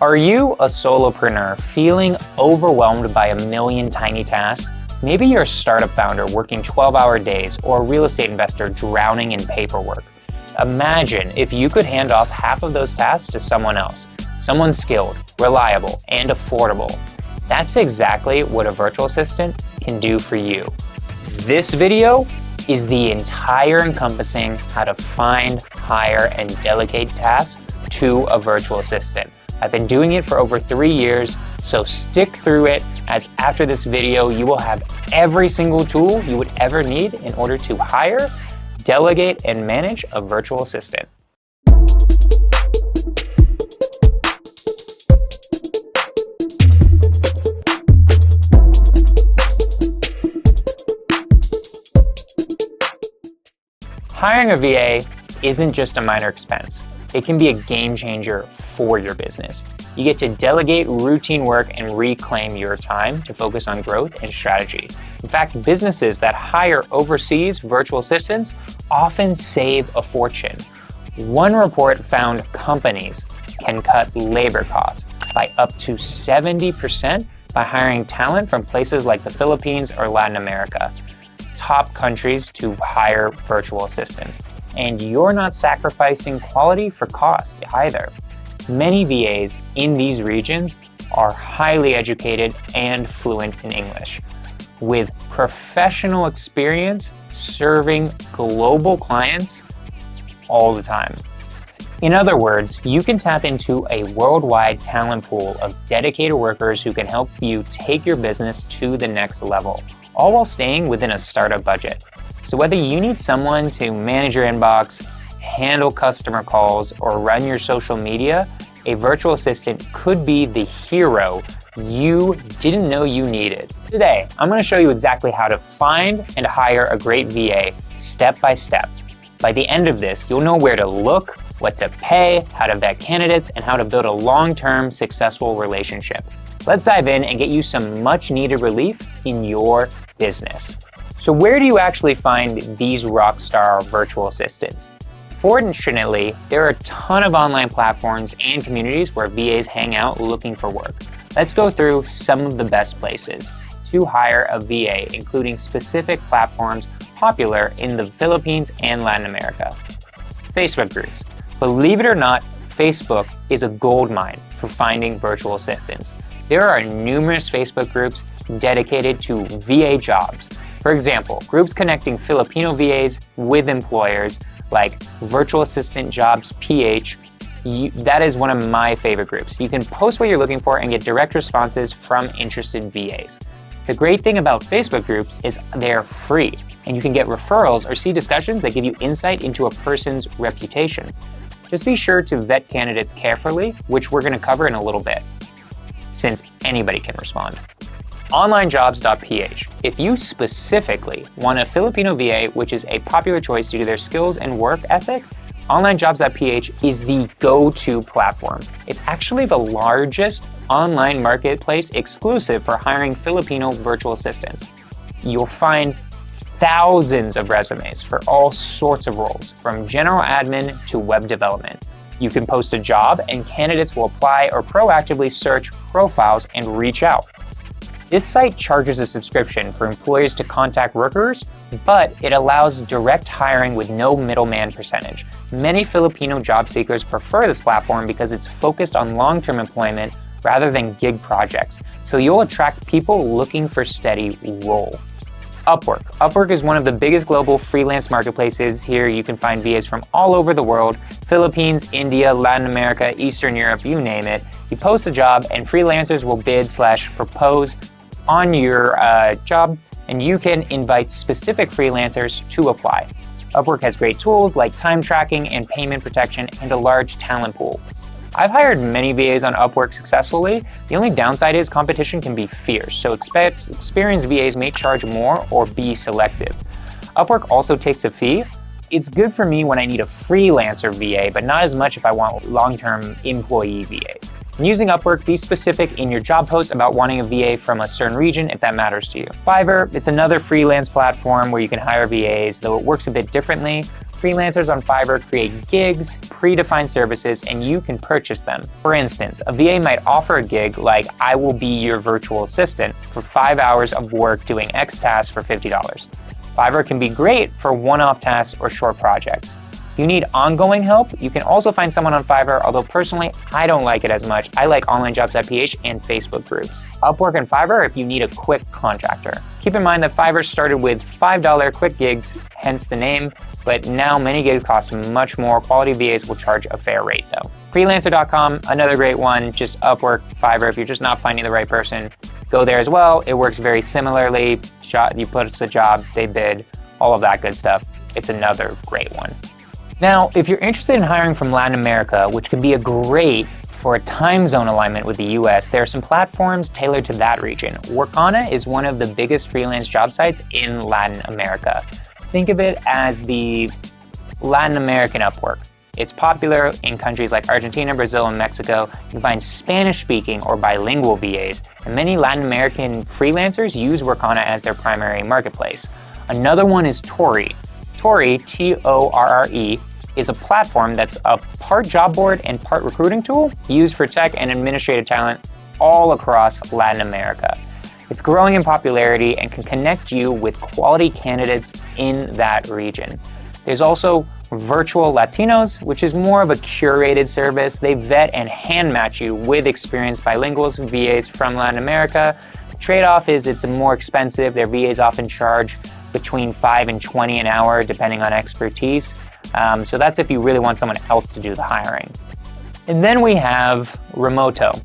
Are you a solopreneur feeling overwhelmed by a million tiny tasks? Maybe you're a startup founder working 12-hour days or a real estate investor drowning in paperwork. Imagine if you could hand off half of those tasks to someone else, someone skilled, reliable, and affordable. That's exactly what a virtual assistant can do for you. This video is the entire encompassing how to find, hire, and delegate tasks to a virtual assistant. I've been doing it for over 3 years, so stick through it, as after this video, you will have every single tool you would ever need in order to hire, delegate, and manage a virtual assistant. Hiring a VA isn't just a minor expense. It can be a game changer for your business. You get to delegate routine work and reclaim your time to focus on growth and strategy. In fact, businesses that hire overseas virtual assistants often save a fortune. One report found companies can cut labor costs by up to 70% by hiring talent from places like the Philippines or Latin America, top countries to hire virtual assistants. And you're not sacrificing quality for cost either. Many VAs in these regions are highly educated and fluent in English, with professional experience serving global clients all the time. In other words, you can tap into a worldwide talent pool of dedicated workers who can help you take your business to the next level, all while staying within a startup budget. So whether you need someone to manage your inbox, handle customer calls, or run your social media, a virtual assistant could be the hero you didn't know you needed. Today, I'm going to show you exactly how to find and hire a great VA step by step. By the end of this, you'll know where to look, what to pay, how to vet candidates, and how to build a long-term successful relationship. Let's dive in and get you some much-needed relief in your business. So where do you actually find these rockstar virtual assistants? Fortunately, there are a ton of online platforms and communities where VAs hang out looking for work. Let's go through some of the best places to hire a VA, including specific platforms popular in the Philippines and Latin America. Facebook groups. Believe it or not, Facebook is a goldmine for finding virtual assistants. There are numerous Facebook groups dedicated to VA jobs. For example, groups connecting Filipino VAs with employers like Virtual Assistant Jobs PH. That is one of my favorite groups. You can post what you're looking for and get direct responses from interested VAs. The great thing about Facebook groups is they're free, and you can get referrals or see discussions that give you insight into a person's reputation. Just be sure to vet candidates carefully, which we're going to cover in a little bit, since anybody can respond. Onlinejobs.ph. If you specifically want a Filipino VA, which is a popular choice due to their skills and work ethic, Onlinejobs.ph is the go-to platform. It's actually the largest online marketplace exclusive for hiring Filipino virtual assistants. You'll find thousands of resumes for all sorts of roles, from general admin to web development. You can post a job and candidates will apply or proactively search profiles and reach out. This site charges a subscription for employers to contact workers, but it allows direct hiring with no middleman percentage. Many Filipino job seekers prefer this platform because it's focused on long-term employment rather than gig projects, so you'll attract people looking for steady role. Upwork. Upwork is one of the biggest global freelance marketplaces. Here you can find VAs from all over the world, Philippines, India, Latin America, Eastern Europe, you name it. You post a job and freelancers will bid/propose on your job, and you can invite specific freelancers to apply. Upwork has great tools like time tracking and payment protection and a large talent pool. I've hired many VAs on Upwork successfully. The only downside is competition can be fierce, so experienced VAs may charge more or be selective. Upwork also takes a fee. It's good for me when I need a freelancer VA, but not as much if I want long-term employee VAs. When using Upwork, be specific in your job post about wanting a VA from a certain region if that matters to you. Fiverr, it's another freelance platform where you can hire VAs, though it works a bit differently. Freelancers on Fiverr create gigs, predefined services, and you can purchase them. For instance, a VA might offer a gig like, I will be your virtual assistant for 5 hours of work doing X tasks for $50. Fiverr can be great for one-off tasks or short projects. If you need ongoing help, you can also find someone on Fiverr, although personally, I don't like it as much. I like onlinejobs.ph and Facebook groups. Upwork and Fiverr if you need a quick contractor. Keep in mind that Fiverr started with $5 quick gigs, hence the name, but now many gigs cost much more. Quality VAs will charge a fair rate though. Freelancer.com, another great one, just Upwork, Fiverr. If you're just not finding the right person, go there as well. It works very similarly. You put a job, they bid, all of that good stuff. It's another great one. Now, if you're interested in hiring from Latin America, which can be a great for a time zone alignment with the US, there are some platforms tailored to that region. Workana is one of the biggest freelance job sites in Latin America. Think of it as the Latin American Upwork. It's popular in countries like Argentina, Brazil, and Mexico. You can find Spanish-speaking or bilingual VAs, and many Latin American freelancers use Workana as their primary marketplace. Another one is Torre. Torre, Torre, is a platform that's a part job board and part recruiting tool used for tech and administrative talent all across Latin America. It's growing in popularity and can connect you with quality candidates in that region. There's also Virtual Latinos, which is more of a curated service. They vet and hand match you with experienced bilinguals, VAs from Latin America. The trade-off is it's more expensive. Their VAs often charge between $5 and $20 an hour, depending on expertise. So that's if you really want someone else to do the hiring. And then we have Remoto.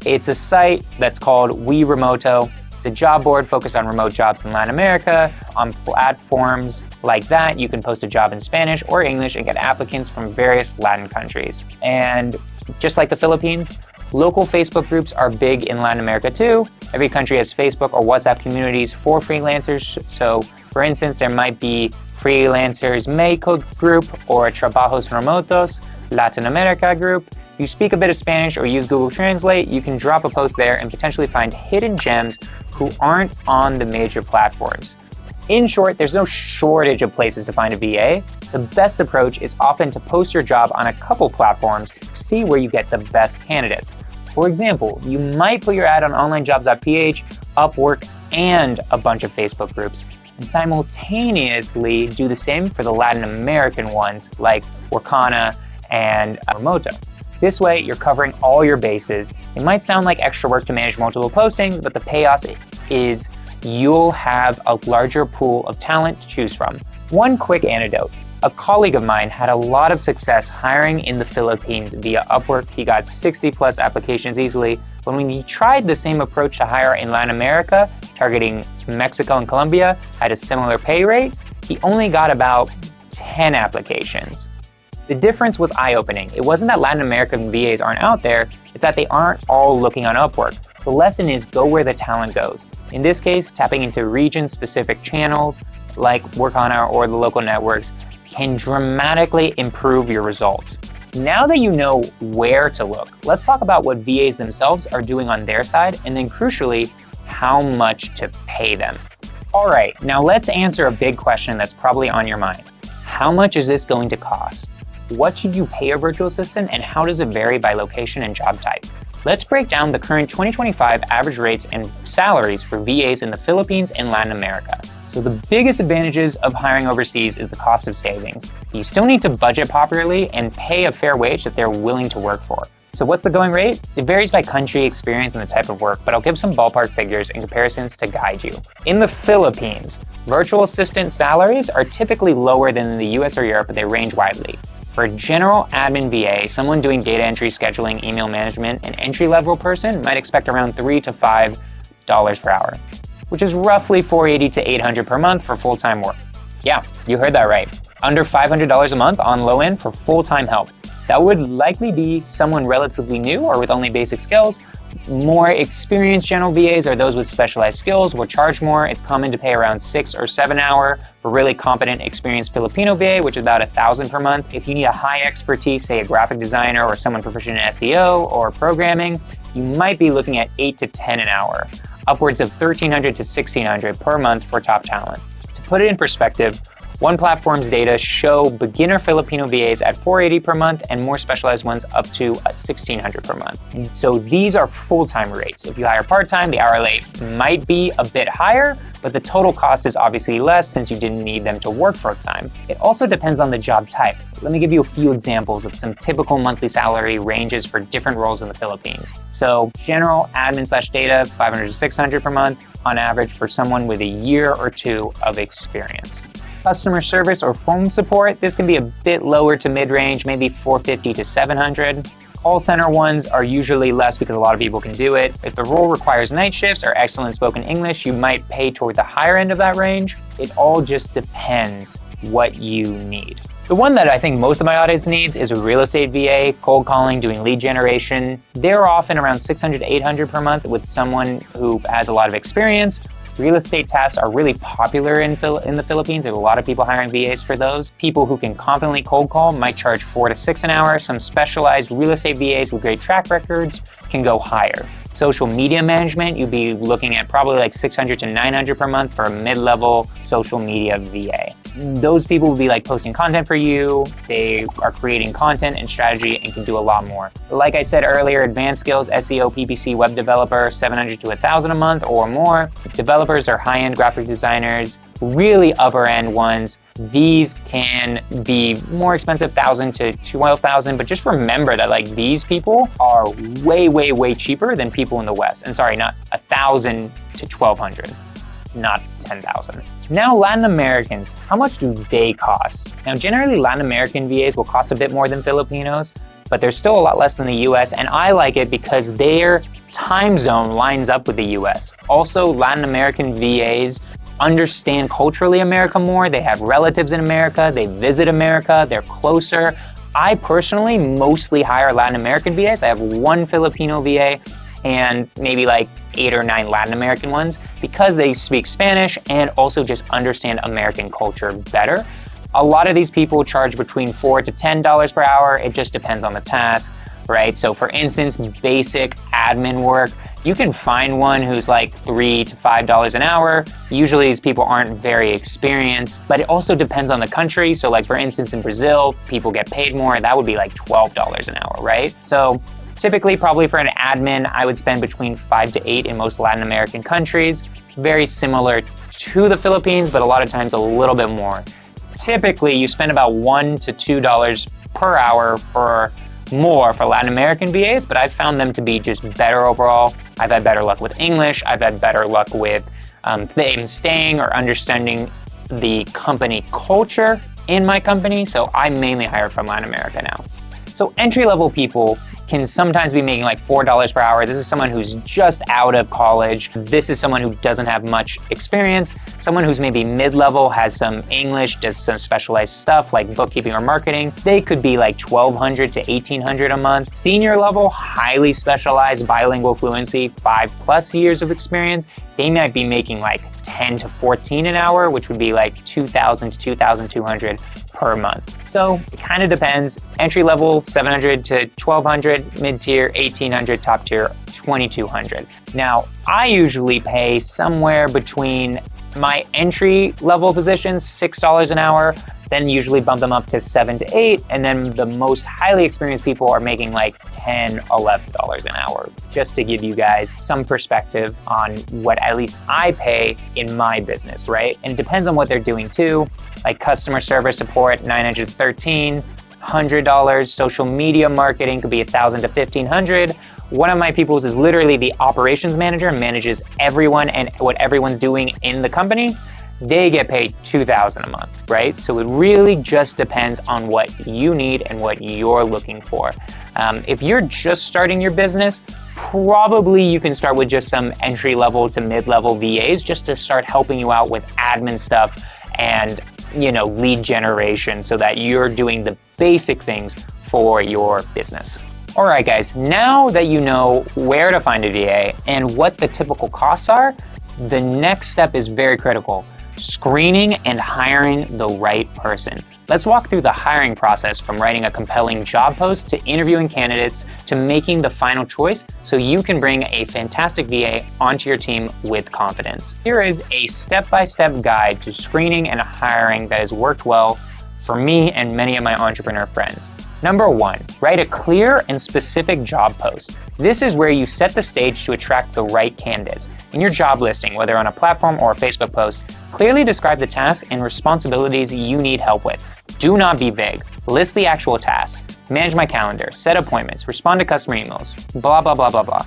It's a site that's called We Remoto. It's a job board focused on remote jobs in Latin America. On platforms like that, you can post a job in Spanish or English and get applicants from various Latin countries. And just like the Philippines, local Facebook groups are big in Latin America too. Every country has Facebook or WhatsApp communities for freelancers. So for instance, there might be Freelancers Mexico group or Trabajos Remotos Latin America group. If you speak a bit of Spanish or use Google Translate, you can drop a post there and potentially find hidden gems who aren't on the major platforms. In short, there's no shortage of places to find a VA. The best approach is often to post your job on a couple platforms to see where you get the best candidates. For example, you might put your ad on onlinejobs.ph, Upwork, and a bunch of Facebook groups, and simultaneously do the same for the Latin American ones like Workana and Remoto. This way, you're covering all your bases. It might sound like extra work to manage multiple postings, but the payoff is you'll have a larger pool of talent to choose from. One quick anecdote. A colleague of mine had a lot of success hiring in the Philippines via Upwork. He got 60 plus applications easily. But when he tried the same approach to hire in Latin America, targeting Mexico and Colombia at a similar pay rate, he only got about 10 applications. The difference was eye-opening. It wasn't that Latin American VAs aren't out there, it's that they aren't all looking on Upwork. The lesson is go where the talent goes. In this case, tapping into region-specific channels like Workana or the local networks can dramatically improve your results. Now that you know where to look, let's talk about what VAs themselves are doing on their side, and then crucially, how much to pay them. All right, now let's answer a big question that's probably on your mind. How much is this going to cost? What should you pay a virtual assistant, and how does it vary by location and job type? Let's break down the current 2025 average rates and salaries for VAs in the Philippines and Latin America. So the biggest advantages of hiring overseas is the cost of savings. You still need to budget properly and pay a fair wage that they're willing to work for. So what's the going rate? It varies by country, experience, and the type of work, but I'll give some ballpark figures and comparisons to guide you. In the Philippines, virtual assistant salaries are typically lower than in the US or Europe, but they range widely. For a general admin VA, someone doing data entry, scheduling, email management, an entry-level person might expect around $3 to $5 per hour, which is roughly $480 to $800 per month for full-time work. Yeah, you heard that right. Under $500 a month on low end for full-time help. That would likely be someone relatively new or with only basic skills. More experienced general VAs or those with specialized skills will charge more. It's common to pay around $6 or $7 an hour for really competent, experienced Filipino VA, which is about $1,000 per month. If you need a high expertise, say a graphic designer or someone proficient in SEO or programming, you might be looking at $8 to $10 an hour, upwards of $1,300 to $1,600 per month for top talent. To put it in perspective, One platform's data show beginner Filipino VAs at $480 per month and more specialized ones up to $1,600 per month. And so these are full-time rates. If you hire part-time, the hourly might be a bit higher, but the total cost is obviously less since you didn't need them to work full-time. It also depends on the job type. Let me give you a few examples of some typical monthly salary ranges for different roles in the Philippines. So general admin/data, $500 to $600 per month on average for someone with a year or two of experience. Customer service or phone support, this can be a bit lower to mid-range, maybe $450 to $700. Call center ones are usually less because a lot of people can do it. If the role requires night shifts or excellent spoken English, you might pay toward the higher end of that range. It all just depends what you need. The one that I think most of my audience needs is a real estate VA, cold calling, doing lead generation. They're often around $600 to $800 per month with someone who has a lot of experience. Real estate tasks are really popular in the Philippines. There's a lot of people hiring VAs for those. People who can confidently cold call might charge $4 to $6 an hour. Some specialized real estate VAs with great track records can go higher. Social media management, you'd be looking at probably like $600 to $900 per month for a mid-level social media VA. Those people will be like posting content for you. They are creating content and strategy and can do a lot more. Like I said earlier, advanced skills, SEO, PPC, web developer, $700 to $1,000 a month or more. Developers are high-end graphic designers, really upper-end ones. These can be more expensive, $1,000 to $12,000, but just remember that like these people are way, way, way cheaper than people in the West. And sorry, not $1,000 to $1,200. Not $10,000. Now, Latin Americans, how much do they cost? Now, generally, Latin American VAs will cost a bit more than Filipinos, but they're still a lot less than the US, and I like it because their time zone lines up with the US. Also, Latin American VAs understand culturally America more. They have relatives in America, they visit America, they're closer. I personally mostly hire Latin American VAs. I have one Filipino VA and maybe like 8 or 9 Latin American ones because they speak Spanish and also just understand American culture better. A lot of these people charge between $4 to $10 per hour. It just depends on the task, right? So for instance, basic admin work, you can find one who's like $3 to $5 an hour. Usually these people aren't very experienced, but it also depends on the country. So like for instance, in Brazil, people get paid more. That would be like $12 an hour, right? So typically, probably for an admin, I would spend between 5 to 8 in most Latin American countries. Very similar to the Philippines, but a lot of times a little bit more. Typically, you spend about $1 to $2 per hour for more for Latin American VAs, but I've found them to be just better overall. I've had better luck with English. I've had better luck with them staying or understanding the company culture in my company. So I mainly hire from Latin America now. So entry-level people can sometimes be making like $4 per hour. This is someone who's just out of college. This is someone who doesn't have much experience. Someone who's maybe mid-level, has some English, does some specialized stuff like bookkeeping or marketing. They could be like $1,200 to $1,800 a month. Senior level, highly specialized, bilingual fluency, 5+ years of experience. They might be making like 10 to 14 an hour, which would be like $2,000 to $2,200 per month. So it kind of depends. Entry level, $700 to $1,200, mid-tier, $1,800, top tier, $2,200. Now, I usually pay somewhere between my entry level positions, $6 an hour, then usually bump them up to $7 to $8, and then the most highly experienced people are making like $10, $11 an hour, just to give you guys some perspective on what at least I pay in my business, right? And it depends on what they're doing too, like customer service support, $900 to $1,300, social media marketing could be $1,000 to $1,500. One of my people's is literally the operations manager, manages everyone and what everyone's doing in the company. They get paid $2,000 a month, right? So it really just depends on what you need and what you're looking for. If you're just starting your business, probably you can start with just some entry-level to mid-level VAs just to start helping you out with admin stuff and, lead generation so that you're doing the basic things for your business. All right, guys, now that you know where to find a VA and what the typical costs are, the next step is very critical. Screening and hiring the right person. Let's walk through the hiring process from writing a compelling job post to interviewing candidates to making the final choice so you can bring a fantastic VA onto your team with confidence. Here is a step-by-step guide to screening and hiring that has worked well for me and many of my entrepreneur friends. Number 1, write a clear and specific job post. This is where you set the stage to attract the right candidates. In your job listing, whether on a platform or a Facebook post, clearly describe the tasks and responsibilities you need help with. Do not be vague. List the actual tasks. Manage my calendar, set appointments, respond to customer emails, blah, blah, blah, blah, blah.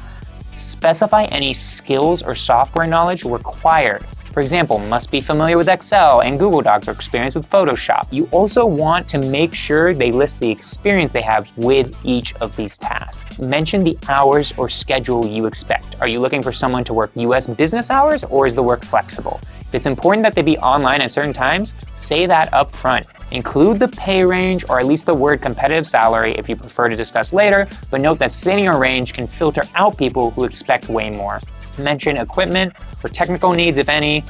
Specify any skills or software knowledge required. For example, must be familiar with Excel and Google Docs or experience with Photoshop. You also want to make sure they list the experience they have with each of these tasks. Mention the hours or schedule you expect. Are you looking for someone to work US business hours, or is the work flexible? If it's important that they be online at certain times, say that up front. Include the pay range, or at least the word competitive salary if you prefer to discuss later, but note that stating a range can filter out people who expect way more. Mention equipment or technical needs, if any.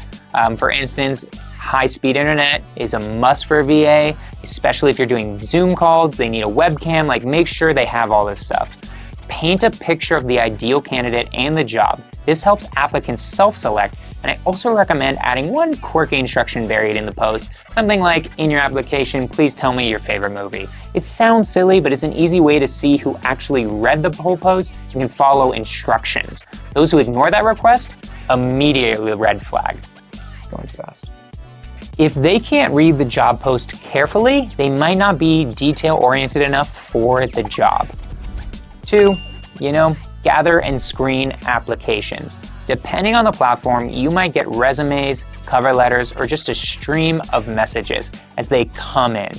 For instance, high-speed internet is a must for a VA, especially if you're doing Zoom calls, they need a webcam, make sure they have all this stuff. Paint a picture of the ideal candidate and the job. This helps applicants self-select, and I also recommend adding one quirky instruction buried in the post, something like, in your application, please tell me your favorite movie. It sounds silly, but it's an easy way to see who actually read the whole post and can follow instructions. Those who ignore that request, immediately red flag. It's going too fast. If they can't read the job post carefully, they might not be detail-oriented enough for the job. 2, gather and screen applications. Depending on the platform, you might get resumes, cover letters, or just a stream of messages as they come in.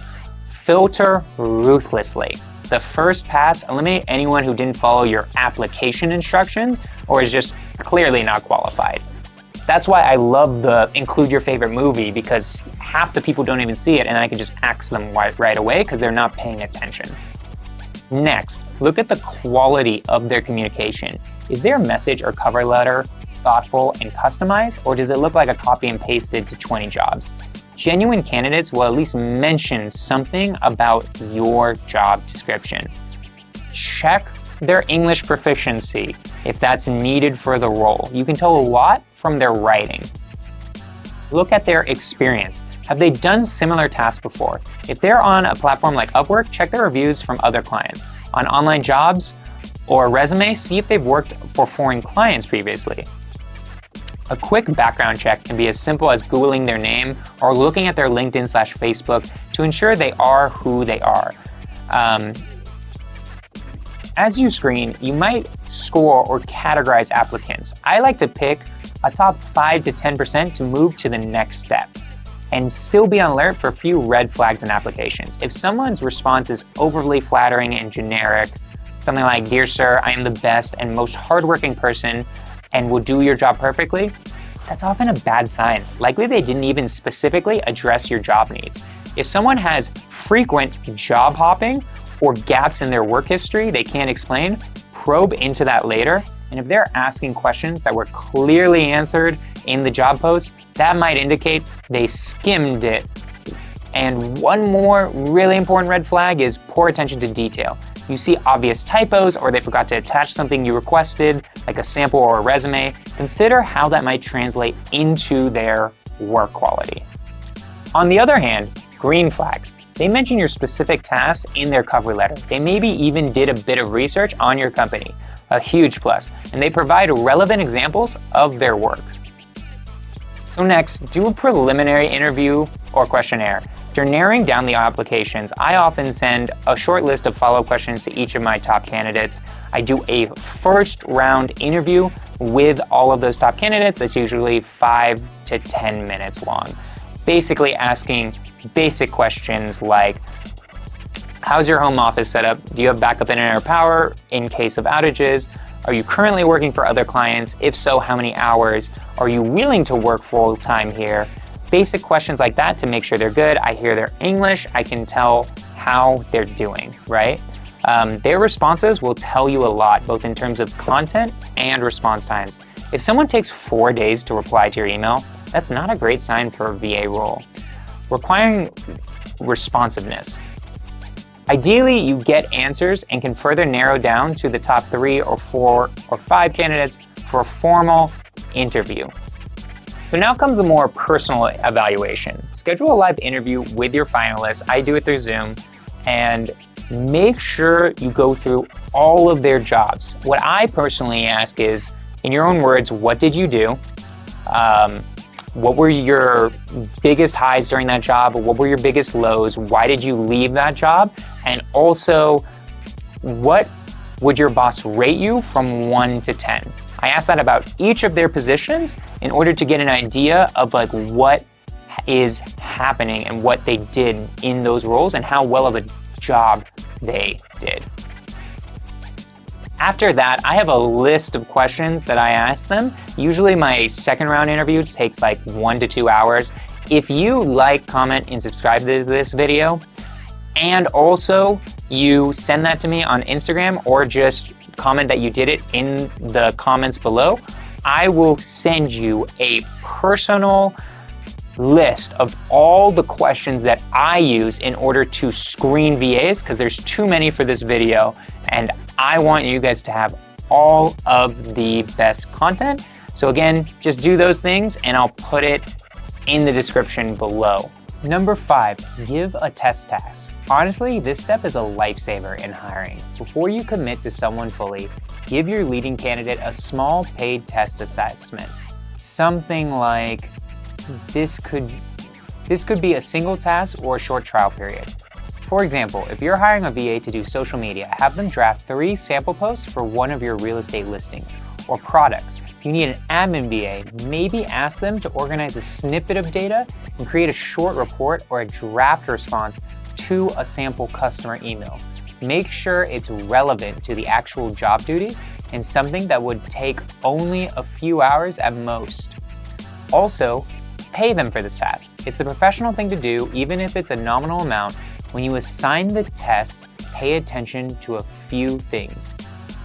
Filter ruthlessly. The first pass, eliminate anyone who didn't follow your application instructions or is just clearly not qualified. That's why I love the include your favorite movie, because half the people don't even see it and I can just axe them right away because they're not paying attention. Next, look at the quality of their communication. Is their message or cover letter thoughtful and customized, or does it look like a copy and pasted to 20 jobs? Genuine candidates will at least mention something about your job description. Check their English proficiency if that's needed for the role. You can tell a lot from their writing. Look at their experience. Have they done similar tasks before? If they're on a platform like Upwork, check their reviews from other clients. On online jobs or resume, see if they've worked for foreign clients previously. A quick background check can be as simple as Googling their name or looking at their LinkedIn/Facebook to ensure they are who they are. As you screen, you might score or categorize applicants. I like to pick a top 5 to 10% to move to the next step and still be on alert for a few red flags in applications. If someone's response is overly flattering and generic, something like, "Dear sir, I am the best and most hardworking person and will do your job perfectly," that's often a bad sign. Likely they didn't even specifically address your job needs. If someone has frequent job hopping or gaps in their work history they can't explain, probe into that later. And if they're asking questions that were clearly answered in the job post, that might indicate they skimmed it. And one more really important red flag is poor attention to detail. You see obvious typos or they forgot to attach something you requested, like a sample or a resume, consider how that might translate into their work quality. On the other hand, green flags. They mention your specific tasks in their cover letter. They maybe even did a bit of research on your company, a huge plus, and they provide relevant examples of their work. So next, do a preliminary interview or questionnaire. If you're narrowing down the applications, I often send a short list of follow-up questions to each of my top candidates. I do a first round interview with all of those top candidates. That's usually 5 to 10 minutes long. Basically asking basic questions like, how's your home office set up? Do you have backup internet or power in case of outages? Are you currently working for other clients? If so, how many hours? Are you willing to work full-time here? Basic questions like that to make sure they're good. I hear their English. I can tell how they're doing, right? Their responses will tell you a lot, both in terms of content and response times. If someone takes 4 days to reply to your email, that's not a great sign for a VA role. Requiring responsiveness. Ideally, you get answers and can further narrow down to the top 3 or 4 or 5 candidates for a formal interview. So now comes the more personal evaluation. Schedule a live interview with your finalists. I do it through Zoom, and make sure you go through all of their jobs. What I personally ask is, in your own words, what did you do? What were your biggest highs during that job? What were your biggest lows? Why did you leave that job? And also, what would your boss rate you from 1 to 10? I asked that about each of their positions in order to get an idea of like what is happening and what they did in those roles and how well of a job they did. After that, I have a list of questions that I ask them. Usually my second round interview takes like 1 to 2 hours. If you like, comment, and subscribe to this video, and also you send that to me on Instagram or just comment that you did it in the comments below, I will send you a personal list of all the questions that I use in order to screen VAs, because there's too many for this video, and I want you guys to have all of the best content. So again, just do those things and I'll put it in the description below. Number 5, give a test task. Honestly, this step is a lifesaver in hiring. Before you commit to someone fully, give your leading candidate a small paid test assessment. Something like, this could be a single task or a short trial period. For example, if you're hiring a VA to do social media, have them draft 3 sample posts for one of your real estate listings or products. If you need an admin VA, maybe ask them to organize a snippet of data and create a short report or a draft response to a sample customer email. Make sure it's relevant to the actual job duties and something that would take only a few hours at most. Also, pay them for this task. It's the professional thing to do, even if it's a nominal amount. When you assign the test, pay attention to a few things.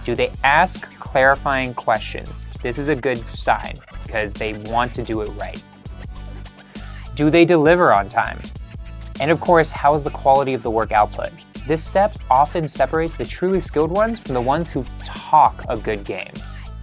Do they ask clarifying questions? This is a good sign because they want to do it right. Do they deliver on time? And of course, how is the quality of the work output? This step often separates the truly skilled ones from the ones who talk a good game.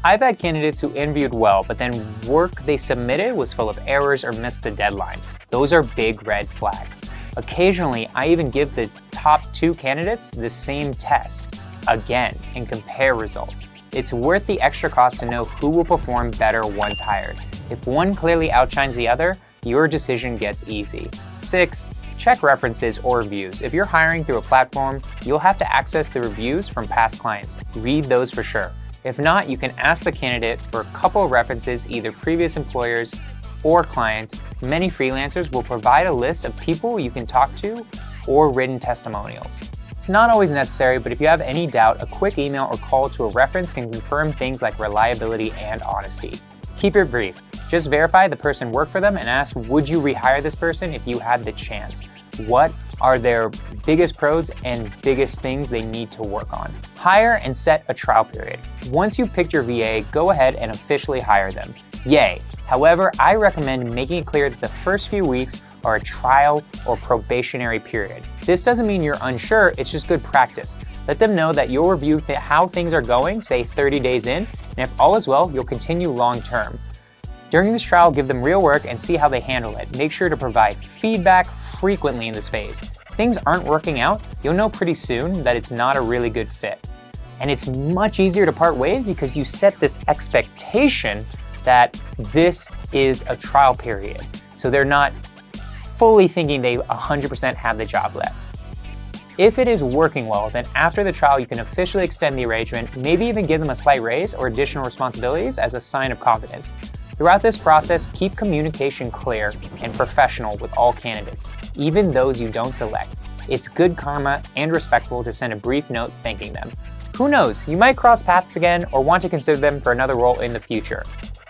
I've had candidates who interviewed well, but then work they submitted was full of errors or missed the deadline. Those are big red flags. Occasionally, I even give the top 2 candidates the same test again and compare results. It's worth the extra cost to know who will perform better once hired. If one clearly outshines the other, your decision gets easy. 6, check references or reviews. If you're hiring through a platform, you'll have to access the reviews from past clients. Read those for sure. If not, you can ask the candidate for a couple of references, either previous employers or clients. Many freelancers will provide a list of people you can talk to or written testimonials. It's not always necessary, but if you have any doubt, a quick email or call to a reference can confirm things like reliability and honesty. Keep it brief. Just verify the person worked for them and ask, would you rehire this person if you had the chance? What are their biggest pros and biggest things they need to work on? Hire and set a trial period. Once you've picked your VA, go ahead and officially hire them. Yay! However, I recommend making it clear that the first few weeks are a trial or probationary period. This doesn't mean you're unsure, it's just good practice. Let them know that you'll review how things are going, say 30 days in, and if all is well, you'll continue long term. During this trial, give them real work and see how they handle it. Make sure to provide feedback frequently in this phase. If things aren't working out, you'll know pretty soon that it's not a really good fit. And it's much easier to part ways because you set this expectation that this is a trial period. So they're not fully thinking they 100% have the job left. If it is working well, then after the trial, you can officially extend the arrangement, maybe even give them a slight raise or additional responsibilities as a sign of confidence. Throughout this process, keep communication clear and professional with all candidates, even those you don't select. It's good karma and respectful to send a brief note thanking them. Who knows, you might cross paths again or want to consider them for another role in the future.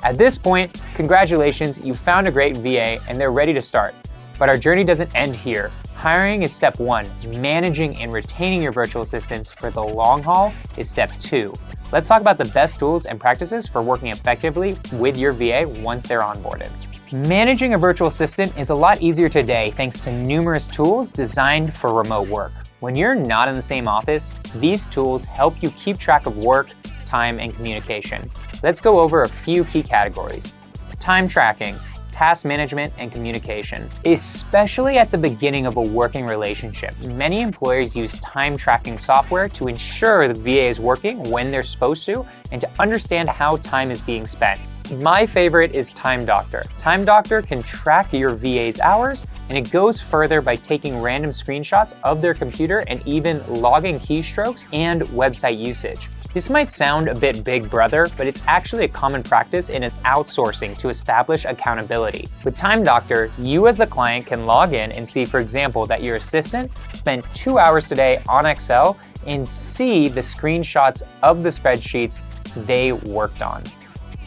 At this point, congratulations, you found a great VA and they're ready to start. But our journey doesn't end here. Hiring is step 1. Managing and retaining your virtual assistants for the long haul is step 2. Let's talk about the best tools and practices for working effectively with your VA once they're onboarded. Managing a virtual assistant is a lot easier today thanks to numerous tools designed for remote work. When you're not in the same office, these tools help you keep track of work, time, and communication. Let's go over a few key categories. Time tracking, task management, and communication. Especially at the beginning of a working relationship, many employers use time tracking software to ensure the VA is working when they're supposed to and to understand how time is being spent. My favorite is Time Doctor. Time Doctor can track your VA's hours, and it goes further by taking random screenshots of their computer and even logging keystrokes and website usage. This might sound a bit big brother, but it's actually a common practice in its outsourcing to establish accountability. With Time Doctor, you as the client can log in and see, for example, that your assistant spent 2 hours today on Excel and see the screenshots of the spreadsheets they worked on.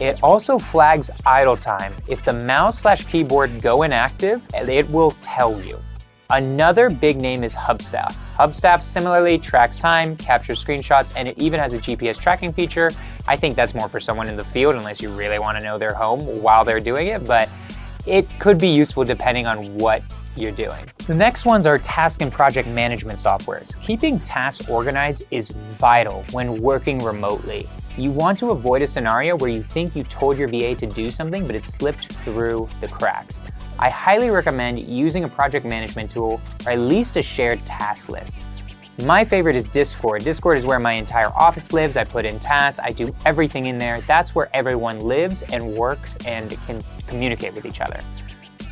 It also flags idle time. If the mouse/keyboard go inactive, it will tell you. Another big name is Hubstaff. Hubstaff similarly tracks time, captures screenshots, and it even has a GPS tracking feature. I think that's more for someone in the field unless you really want to know their home while they're doing it, but it could be useful depending on what you're doing. The next ones are task and project management softwares. Keeping tasks organized is vital when working remotely. You want to avoid a scenario where you think you told your VA to do something, but it slipped through the cracks. I highly recommend using a project management tool or at least a shared task list. My favorite is Discord. Discord is where my entire office lives. I put in tasks, I do everything in there. That's where everyone lives and works and can communicate with each other.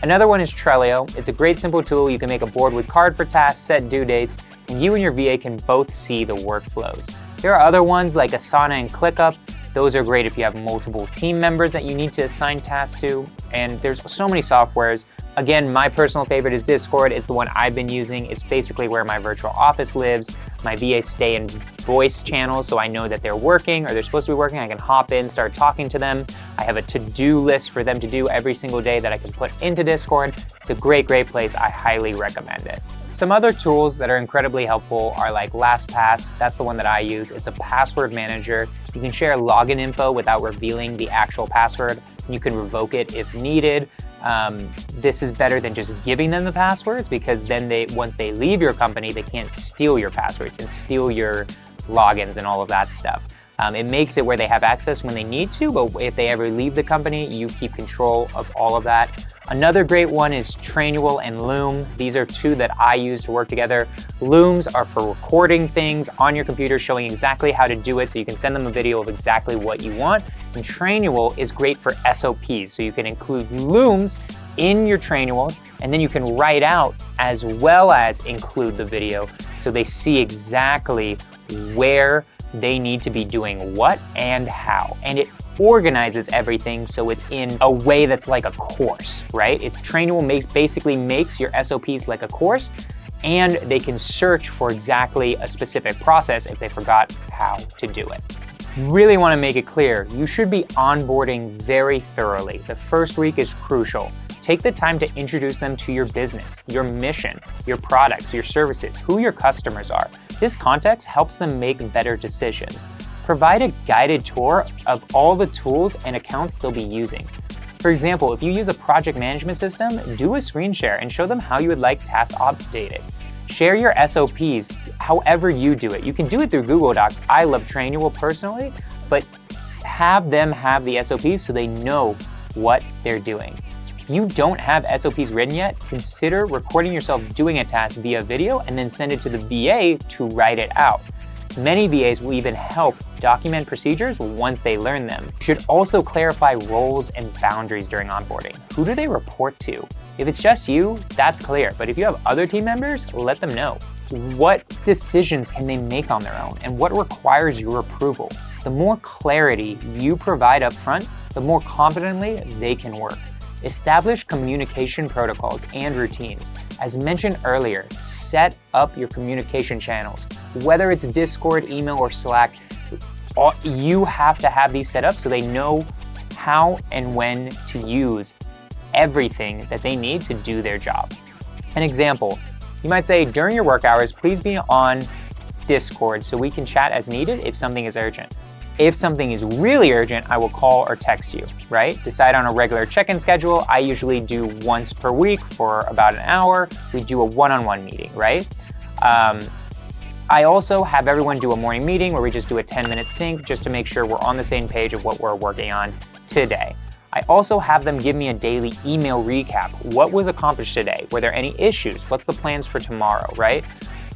Another one is Trello. It's a great simple tool. You can make a board with card for tasks, set due dates, and you and your VA can both see the workflows. There are other ones like Asana and ClickUp. Those are great if you have multiple team members that you need to assign tasks to, and there's so many softwares. Again, my personal favorite is Discord. It's the one I've been using. It's basically where my virtual office lives. My VAs stay in voice channels, so I know that they're working or they're supposed to be working. I can hop in, start talking to them. I have a to-do list for them to do every single day that I can put into Discord. It's a great, great place. I highly recommend it. Some other tools that are incredibly helpful are like LastPass. That's the one that I use. It's a password manager. You can share login info without revealing the actual password. You can revoke it if needed. This is better than just giving them the passwords because then once they leave your company, they can't steal your passwords and steal your logins and all of that stuff. It makes it where they have access when they need to, but if they ever leave the company, you keep control of all of that. Another great one is Trainual and Loom. These are two that I use to work together. Looms are for recording things on your computer, showing exactly how to do it, so you can send them a video of exactly what you want. And Trainual is great for SOPs, so you can include looms in your Trainuals, and then you can write out as well as include the video, so they see exactly where they need to be doing what and how. And it organizes everything so it's in a way that's like a course, right? Trainual basically makes your SOPs like a course, and they can search for exactly a specific process if they forgot how to do it. Really want to make it clear, you should be onboarding very thoroughly. The first week is crucial. Take the time to introduce them to your business, your mission, your products, your services, who your customers are. This context helps them make better decisions. Provide a guided tour of all the tools and accounts they'll be using. For example, if you use a project management system, do a screen share and show them how you would like tasks updated. Share your SOPs however you do it. You can do it through Google Docs. I love Trainual personally, but have them have the SOPs so they know what they're doing. If you don't have SOPs written yet, consider recording yourself doing a task via video and then send it to the VA to write it out. Many VAs will even help document procedures once they learn them. You should also clarify roles and boundaries during onboarding. Who do they report to? If it's just you, that's clear, but if you have other team members, let them know. What decisions can they make on their own, and what requires your approval? The more clarity you provide up front, the more confidently they can work. Establish communication protocols and routines. As mentioned earlier, set up your communication channels. Whether it's Discord, email, or Slack, you have to have these set up so they know how and when to use everything that they need to do their job. An example, you might say, during your work hours, please be on Discord so we can chat as needed if something is urgent. If something is really urgent, I will call or text you, right? Decide on a regular check-in schedule. I usually do once per week for about an hour. We do a one-on-one meeting, right? I also have everyone do a morning meeting where we just do a 10-minute sync just to make sure we're on the same page of what we're working on today. I also have them give me a daily email recap. What was accomplished today? Were there any issues? What's the plans for tomorrow, right?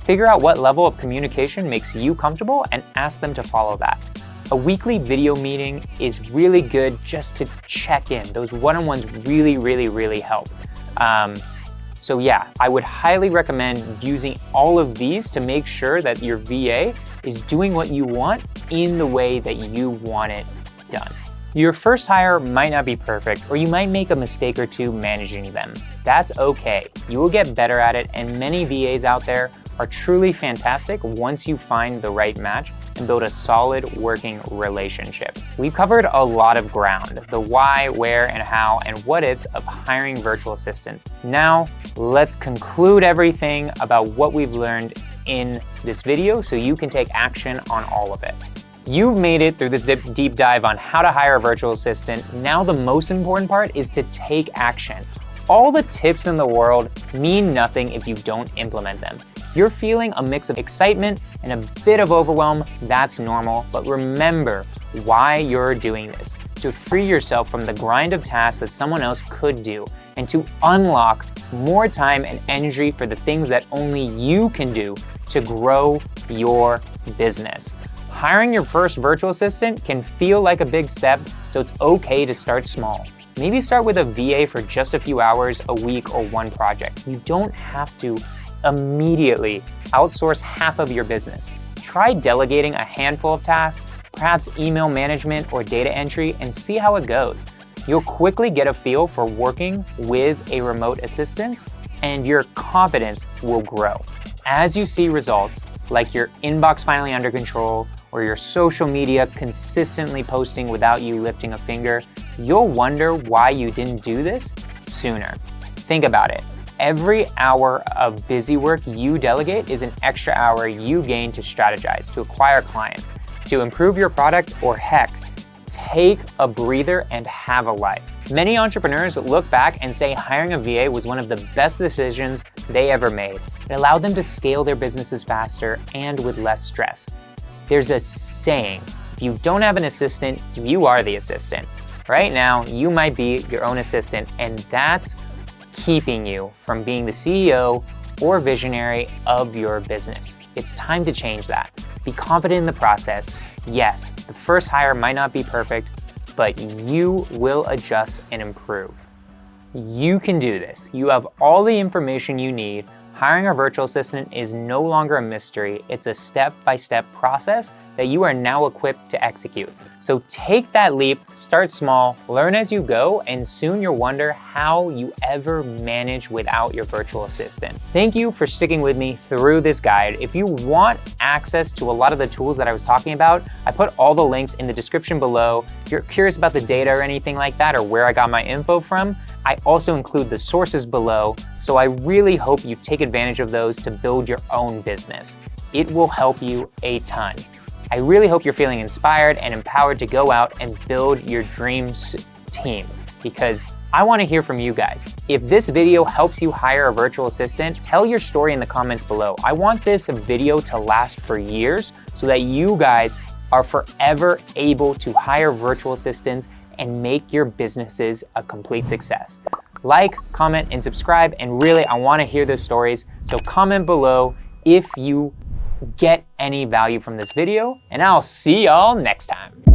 Figure out what level of communication makes you comfortable and ask them to follow that. A weekly video meeting is really good just to check in. Those one-on-ones really help. So yeah, I would highly recommend using all of these to make sure that your VA is doing what you want in the way that you want it done. Your first hire might not be perfect, or you might make a mistake or two managing them. That's okay. You will get better at it, and many VAs out there are truly fantastic once you find the right match and build a solid working relationship. We've covered a lot of ground, the why, where, and how, and what ifs of hiring virtual assistants. Now, let's conclude everything about what we've learned in this video so you can take action on all of it. You've made it through this deep dive on how to hire a virtual assistant. Now the most important part is to take action. All the tips in the world mean nothing if you don't implement them. You're feeling a mix of excitement and a bit of overwhelm, that's normal, but remember why you're doing this: to free yourself from the grind of tasks that someone else could do, and to unlock more time and energy for the things that only you can do to grow your business. Hiring your first virtual assistant can feel like a big step, so it's okay to start small. Maybe start with a VA for just a few hours a week or one project. You don't have to immediately outsource half of your business. Try delegating a handful of tasks, perhaps email management or data entry, and see how it goes. You'll quickly get a feel for working with a remote assistant, and your confidence will grow. As you see results, like your inbox finally under control, or your social media consistently posting without you lifting a finger, you'll wonder why you didn't do this sooner. Think about it. Every hour of busy work you delegate is an extra hour you gain to strategize, to acquire clients, to improve your product, or heck, take a breather and have a life. Many entrepreneurs look back and say hiring a VA was one of the best decisions they ever made. It allowed them to scale their businesses faster and with less stress. There's a saying, if you don't have an assistant, you are the assistant. Right now, you might be your own assistant, and that's keeping you from being the CEO or visionary of your business. It's time to change that. Be confident in the process. Yes, the first hire might not be perfect, but you will adjust and improve. You can do this. You have all the information you need. Hiring a virtual assistant is no longer a mystery. It's a step-by-step process that you are now equipped to execute. So take that leap, start small, learn as you go, and soon you'll wonder how you ever manage without your virtual assistant. Thank you for sticking with me through this guide. If you want access to a lot of the tools that I was talking about, I put all the links in the description below. If you're curious about the data or anything like that, or where I got my info from, I also include the sources below, so I really hope you take advantage of those to build your own business. It will help you a ton. I really hope you're feeling inspired and empowered to go out and build your dreams team, because I want to hear from you guys. If this video helps you hire a virtual assistant, tell your story in the comments below. I want this video to last for years so that you guys are forever able to hire virtual assistants and make your businesses a complete success. Like, comment, and subscribe, and really, I want to hear those stories. So comment below if you get any value from this video, and I'll see y'all next time.